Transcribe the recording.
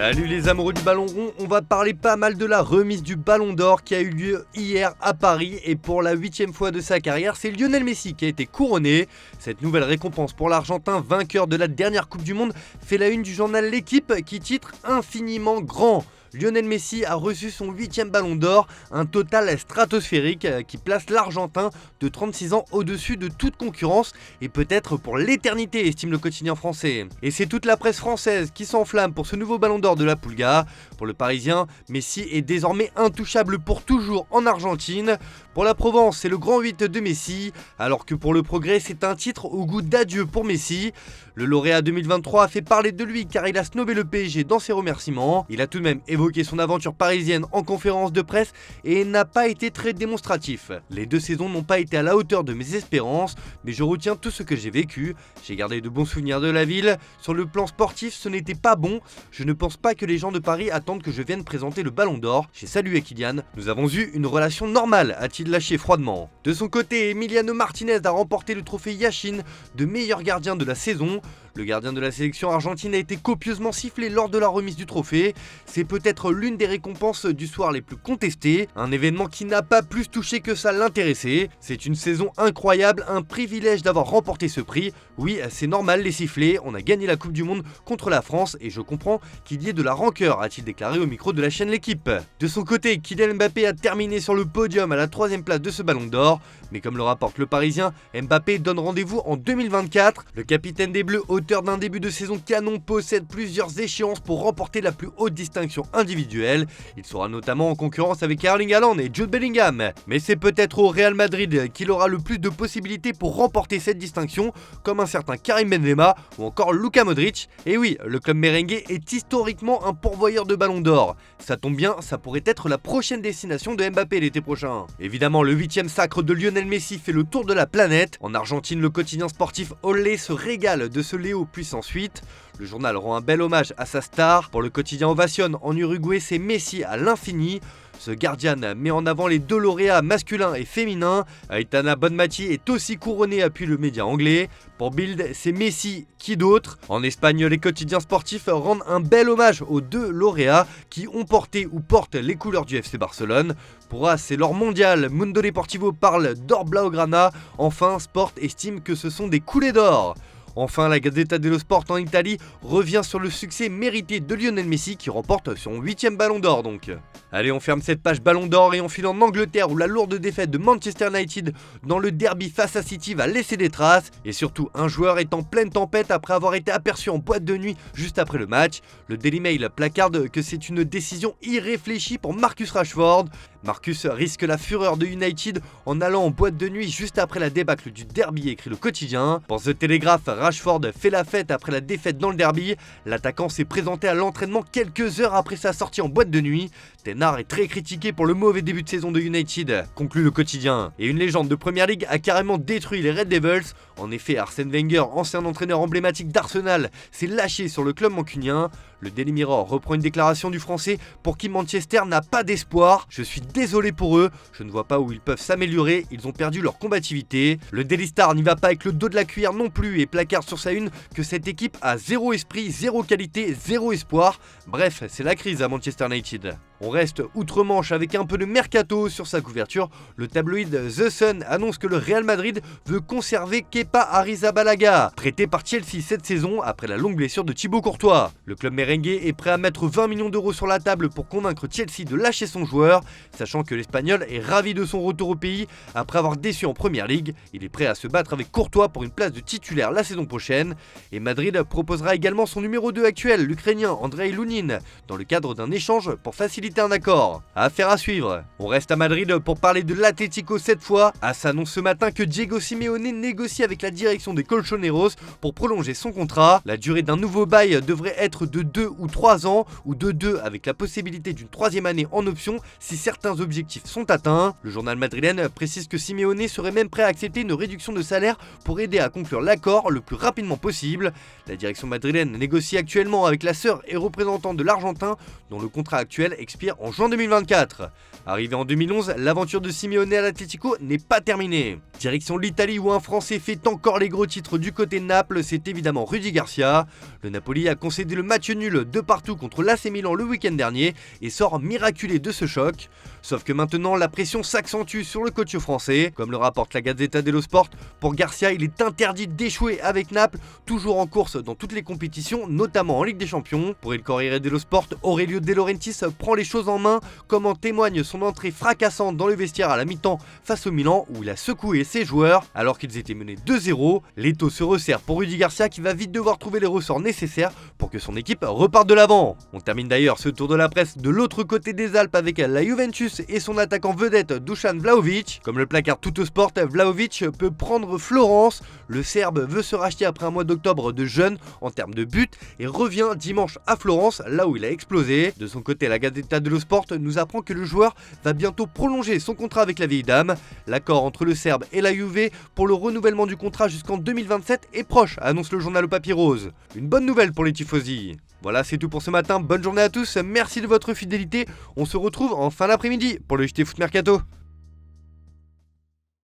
Salut les amoureux du ballon rond, on va parler pas mal de la remise du ballon d'or qui a eu lieu hier à Paris et pour la 8e fois de sa carrière, c'est Lionel Messi qui a été couronné. Cette nouvelle récompense pour l'Argentin, vainqueur de la dernière Coupe du Monde, fait la une du journal L'Équipe qui titre infiniment grand. Lionel Messi a reçu son 8e ballon d'or, un total stratosphérique qui place l'Argentin de 36 ans au-dessus de toute concurrence et peut-être pour l'éternité, estime le quotidien français. Et c'est toute la presse française qui s'enflamme pour ce nouveau ballon d'or de la Pulga. Pour le Parisien, Messi est désormais intouchable pour toujours en Argentine. Pour la Provence, c'est le grand 8 de Messi, alors que pour le Progrès, c'est un titre au goût d'adieu pour Messi. Le lauréat 2023 a fait parler de lui car il a snobé le PSG dans ses remerciements. Il a tout de même évoqué son aventure parisienne en conférence de presse et n'a pas été très démonstratif. Les 2 saisons n'ont pas été à la hauteur de mes espérances, mais je retiens tout ce que j'ai vécu. J'ai gardé de bons souvenirs de la ville. Sur le plan sportif, ce n'était pas bon. Je ne pense pas que les gens de Paris attendent que je vienne présenter le ballon d'or. J'ai salué Kylian. Nous avons eu une relation normale, a-t-il lâché froidement. De son côté, Emiliano Martinez a remporté le trophée Yashin de meilleur gardien de la saison. Le gardien de la sélection argentine a été copieusement sifflé lors de la remise du trophée. C'est peut-être l'une des récompenses du soir les plus contestées, un événement qui n'a pas plus touché que ça l'intéressait. C'est une saison incroyable, un privilège d'avoir remporté ce prix. Oui, c'est normal les sifflets, on a gagné la Coupe du Monde contre la France et je comprends qu'il y ait de la rancœur, a-t-il déclaré au micro de la chaîne L'Équipe. De son côté, Kylian Mbappé a terminé sur le podium à la 3e place de ce ballon d'or, mais comme le rapporte le Parisien, Mbappé donne rendez-vous en 2024. Le capitaine des Bleus, auteur d'un début de saison canon, possède plusieurs échéances pour remporter la plus haute distinction individuelle. Il sera notamment en concurrence avec Erling Haaland et Jude Bellingham. Mais c'est peut-être au Real Madrid qu'il aura le plus de possibilités pour remporter cette distinction, comme un certain Karim Benzema ou encore Luka Modric. Et oui, le club merengue est historiquement un pourvoyeur de ballons d'or. Ça tombe bien, ça pourrait être la prochaine destination de Mbappé l'été prochain. Évidemment, le 8e sacre de Lionel Messi fait le tour de la planète. En Argentine, le quotidien sportif Olé se régale de ce Léo puissance 8. Le journal rend un bel hommage à sa star. Pour le quotidien Ovation, en Uruguay, c'est Messi à l'infini. Ce gardien met en avant les 2 lauréats masculins et féminins. Aitana Bonmati est aussi couronné, appuie le média anglais. Pour Bild, c'est Messi, qui d'autre? En Espagne, les quotidiens sportifs rendent un bel hommage aux 2 lauréats qui ont porté ou portent les couleurs du FC Barcelone. Pour AS, c'est l'or mondial. Mundo Deportivo parle d'or blaugrana. Enfin, Sport estime que ce sont des coulées d'or. Enfin, la Gazzetta dello Sport en Italie revient sur le succès mérité de Lionel Messi qui remporte son 8e ballon d'or donc. Allez, on ferme cette page ballon d'or et on file en Angleterre où la lourde défaite de Manchester United dans le derby face à City va laisser des traces. Et surtout, un joueur est en pleine tempête après avoir été aperçu en boîte de nuit juste après le match. Le Daily Mail placarde que c'est une décision irréfléchie pour Marcus Rashford. Marcus risque la fureur de United en allant en boîte de nuit juste après la débâcle du derby, écrit le quotidien. Pour The Telegraph, Rashford fait la fête après la défaite dans le derby. L'attaquant s'est présenté à l'entraînement quelques heures après sa sortie en boîte de nuit. Ten Hag est très critiqué pour le mauvais début de saison de United, conclut le quotidien. Et une légende de Premier League a carrément détruit les Red Devils. En effet, Arsène Wenger, ancien entraîneur emblématique d'Arsenal, s'est lâché sur le club mancunien. Le Daily Mirror reprend une déclaration du Français pour qui Manchester n'a pas d'espoir. Je suis désolé pour eux, je ne vois pas où ils peuvent s'améliorer, ils ont perdu leur combativité. Le Daily Star n'y va pas avec le dos de la cuillère non plus et placarde sur sa une que cette équipe a 0 esprit, 0 qualité, 0 espoir. Bref, c'est la crise à Manchester United. On reste outre-Manche avec un peu de mercato sur sa couverture. Le tabloïd The Sun annonce que le Real Madrid veut conserver Kepa Arrizabalaga, prêté par Chelsea cette saison après la longue blessure de Thibaut Courtois. Le club merengue est prêt à mettre 20 millions d'euros sur la table pour convaincre Chelsea de lâcher son joueur, sachant que l'Espagnol est ravi de son retour au pays après avoir déçu en Première Ligue. Il est prêt à se battre avec Courtois pour une place de titulaire la saison prochaine. Et Madrid proposera également son numéro 2 actuel, l'Ukrainien Andrei Lunin, dans le cadre d'un échange pour faciliter un accord. Affaire à suivre. On reste à Madrid pour parler de l'Atlético cette fois. AS annonce ce matin que Diego Simeone négocie avec la direction des Colchoneros pour prolonger son contrat. La durée d'un nouveau bail devrait être de 2 ou 3 ans ou de 2 avec la possibilité d'une 3e année en option si certains objectifs sont atteints. Le journal madrilène précise que Simeone serait même prêt à accepter une réduction de salaire pour aider à conclure l'accord le plus rapidement possible. La direction madrilène négocie actuellement avec la sœur et représentant de l'Argentin dont le contrat actuel expire expire en juin 2024. Arrivé en 2011, l'aventure de Simeone à l'Atlético n'est pas terminée. Direction l'Italie où un Français fait encore les gros titres du côté de Naples, c'est évidemment Rudy Garcia. Le Napoli a concédé le match nul de partout contre l'AC Milan le week-end dernier et sort miraculé de ce choc. Sauf que maintenant, la pression s'accentue sur le coach français. Comme le rapporte la Gazzetta dello Sport, pour Garcia, il est interdit d'échouer avec Naples, toujours en course dans toutes les compétitions, notamment en Ligue des Champions. Pour il Corriere dello Sport, Aurelio De Laurentiis prend les choses en main, comme en témoigne son entrée fracassante dans le vestiaire à la mi-temps face au Milan, où il a secoué ses joueurs alors qu'ils étaient menés 2-0. L'étau se resserre pour Rudy Garcia qui va vite devoir trouver les ressorts nécessaires pour que son équipe reparte de l'avant. On termine d'ailleurs ce tour de la presse de l'autre côté des Alpes avec la Juventus et son attaquant vedette Dusan Vlahovic. Comme le placard Tuttosport, Vlahovic peut prendre Florence. Le Serbe veut se racheter après un mois d'octobre de jeûne en termes de buts et revient dimanche à Florence, là où il a explosé. De son côté, la Gazzetta dello Sport nous apprend que le joueur va bientôt prolonger son contrat avec la vieille dame. L'accord entre le Serbe et la Juve pour le renouvellement du contrat jusqu'en 2027 est proche, annonce le journal au papier rose. Une bonne nouvelle pour les tifosi. Voilà, c'est tout pour ce matin. Bonne journée à tous. Merci de votre fidélité. On se retrouve en fin d'après-midi pour le JT Foot Mercato.